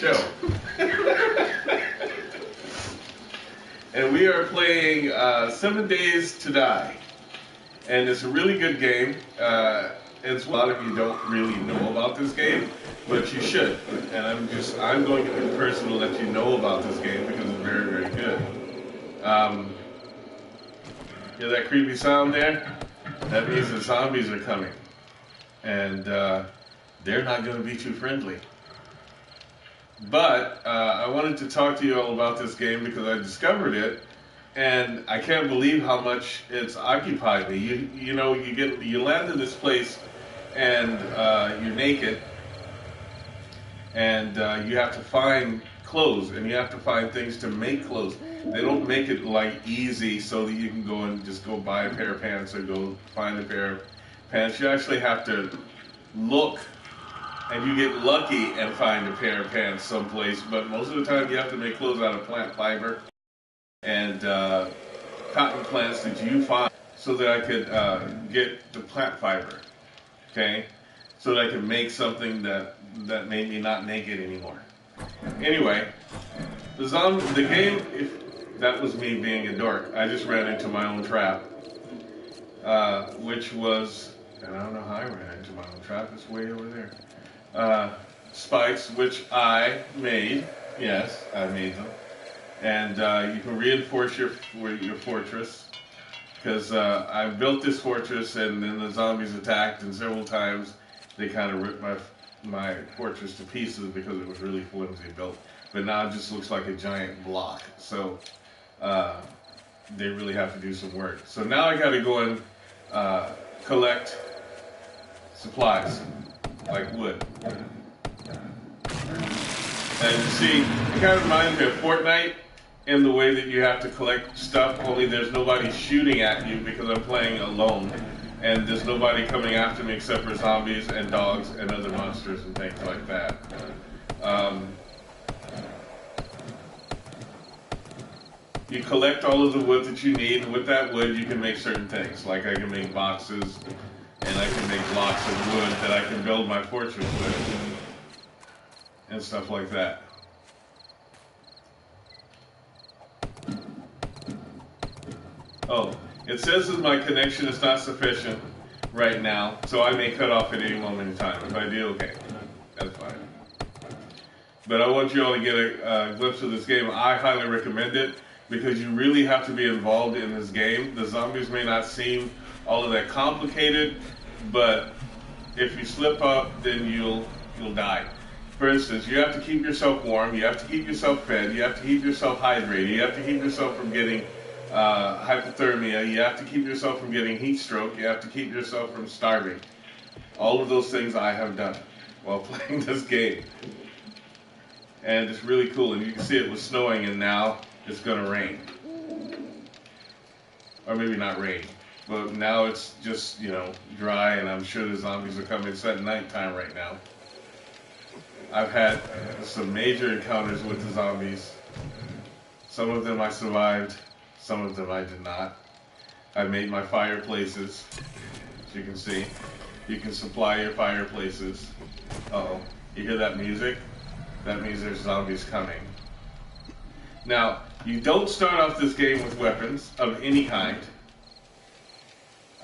show. And we are playing 7 Days to Die. And it's a really good game. It's a lot of you don't really know about this game, but you should. And I'm going to be the person to let you know about this game because it's very, very good. Hear that creepy sound there? That means the zombies are coming. And they're not going to be too friendly. But I wanted to talk to you all about this game because I discovered it, and I can't believe how much it's occupied me. You land in this place, and you're naked, and you have to find clothes, and you have to find things to make clothes. They don't make it like easy so that you can go and just go buy a pair of pants or go find a pair of pants. You actually have to look, and you get lucky and find a pair of pants someplace, but most of the time you have to make clothes out of plant fiber and cotton plants that you find so that I could get the plant fiber, okay, so that I could make something that made me not naked anymore. Anyway, the game, that was me being a dork. I just ran into my own trap, which was, and I don't know how I ran into my own trap, it's way over there. Spikes, which I made. Yes, I made them. And you can reinforce your fortress, because I built this fortress and then the zombies attacked, and several times they kind of ripped my fortress to pieces because it was really flimsy built. But now it just looks like a giant block. So they really have to do some work. So now I got to go and collect supplies, like wood. And you see, it kind of reminds me of Fortnite in the way that you have to collect stuff, only there's nobody shooting at you because I'm playing alone. And there's nobody coming after me except for zombies and dogs and other monsters and things like that. You collect all of the wood that you need, and with that wood you can make certain things. Like I can make boxes, and I can make blocks of wood that I can build my fortress with, and stuff like that. Oh, it says that my connection is not sufficient right now, so I may cut off at any moment in time. If I do, okay, that's fine. But I want you all to get a glimpse of this game. I highly recommend it because you really have to be involved in this game. The zombies may not seem all of that complicated, but if you slip up, then you'll die. For instance, you have to keep yourself warm, you have to keep yourself fed, you have to keep yourself hydrated, you have to keep yourself from getting hypothermia, you have to keep yourself from getting heat stroke, you have to keep yourself from starving. All of those things I have done while playing this game. And it's really cool, and you can see it was snowing, and now it's going to rain. Or maybe not rain. But now it's just, dry, and I'm sure the zombies are coming. It's at nighttime right now. I've had some major encounters with the zombies. Some of them I survived, some of them I did not. I made my fireplaces, as you can see. You can supply your fireplaces. Uh-oh, you hear that music? That means there's zombies coming. Now, you don't start off this game with weapons of any kind.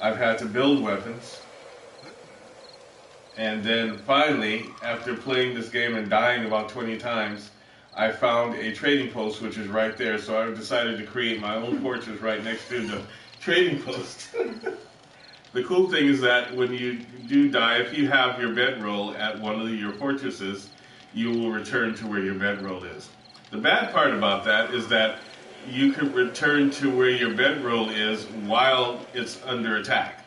I've had to build weapons. And then finally, after playing this game and dying about 20 times, I found a trading post, which is right there. So I've decided to create my own fortress right next to the trading post. The cool thing is that when you do die, if you have your bedroll at one of your fortresses, you will return to where your bedroll is. The bad part about that is that you can return to where your bedroll is while it's under attack.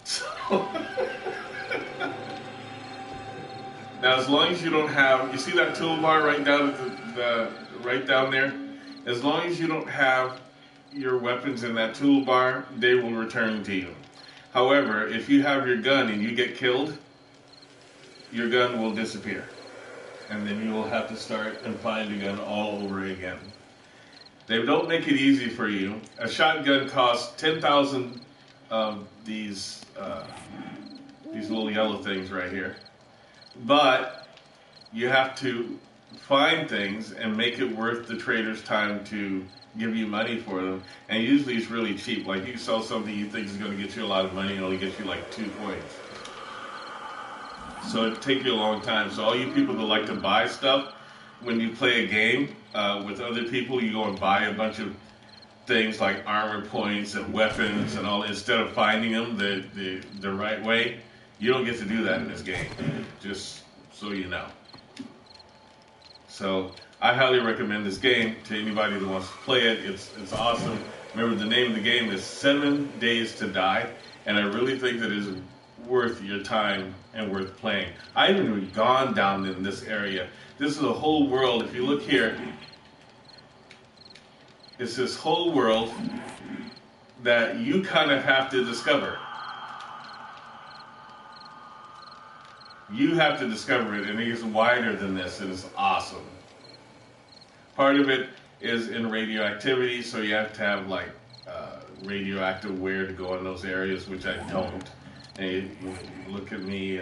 So now, as long as you don't have, you see that toolbar right down at right down there? As long as you don't have your weapons in that toolbar, they will return to you. However, if you have your gun and you get killed, your gun will disappear. And then you will have to start and find a gun all over again. They don't make it easy for you. A shotgun costs 10,000 of these little yellow things right here. But you have to find things and make it worth the trader's time to give you money for them. And usually it's really cheap. Like you sell something you think is going to get you a lot of money and only gets you like 2 coins. So it take you a long time. So all you people that like to buy stuff, when you play a game with other people, you go and buy a bunch of things like armor points and weapons and all, instead of finding them the right way. You don't get to do that in this game, just so you know. So I highly recommend this game to anybody that wants to play it. It's awesome. Remember, the name of the game is 7 Days to Die, and I really think that it is worth your time and worth playing. I haven't even gone down in this area. This is a whole world. If you look here, it's this whole world that you kind of have to discover. You have to discover it, and it gets wider than this, and it's awesome. Part of it is in radioactivity, so you have to have like radioactive wear to go in those areas, which I don't. And you look at me,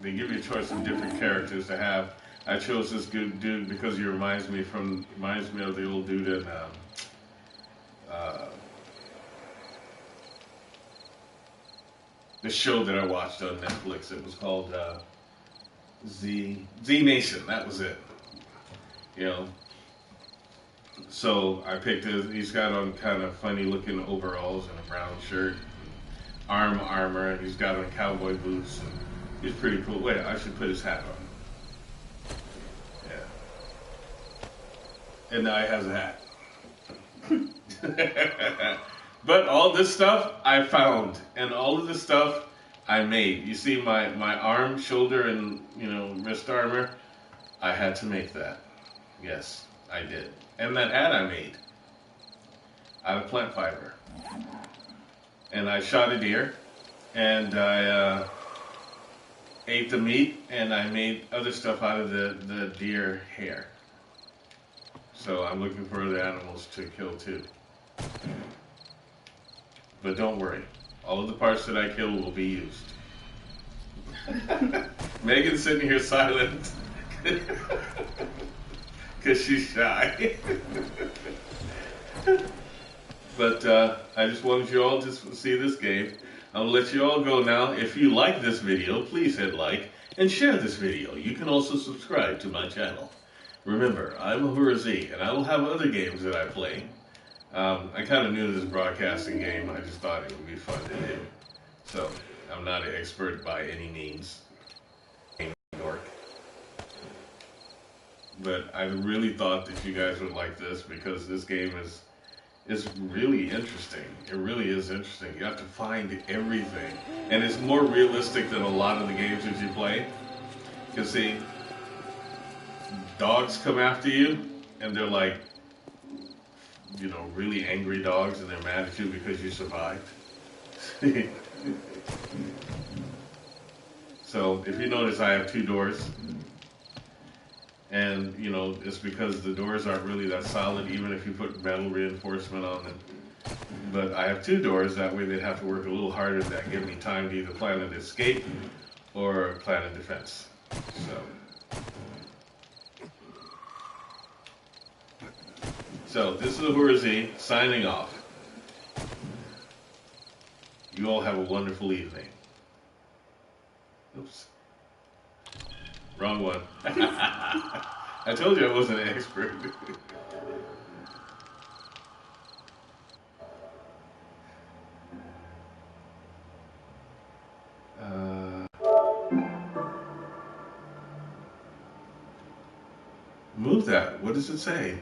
they give you a choice of different characters to have. I chose this good dude because he reminds me of the old dude in the show that I watched on Netflix. It was called Z Nation. That was it. You know. So I picked his. He's got on kind of funny looking overalls and a brown shirt, armor, and he's got on cowboy boots. And he's pretty cool. Wait, I should put his hat on. Yeah. And now he has a hat. But all this stuff I found, and all of this stuff I made. You see my arm, shoulder, and wrist armor. I had to make that. Yes, I did. And that hat I made out of plant fiber. And I shot a deer, and I ate the meat, and I made other stuff out of the deer hair. So I'm looking for other animals to kill too. But don't worry, all of the parts that I kill will be used. Megan's sitting here silent because she's shy. But I just wanted you all to see this game. I'll let you all go now. If you like this video, please hit like and share this video. You can also subscribe to my channel. Remember, I'm AHURA-Z, and I will have other games that I play. I kind of knew this broadcasting game. I just thought it would be fun to do. So, I'm not an expert by any means. But I really thought that you guys would like this because this game is really interesting. It really is interesting. You have to find everything. And it's more realistic than a lot of the games that you play. Because, see, dogs come after you, and they're like, really angry dogs, and they're mad at you because you survived. So, if you notice, I have 2 doors. And, it's because the doors aren't really that solid, even if you put metal reinforcement on them. But I have 2 doors, that way they'd have to work a little harder. That give me time to either plan an escape or plan a defense. So this is AHURA-Z signing off. You all have a wonderful evening. Oops. Wrong one. I told you I wasn't an expert. Move that. What does it say?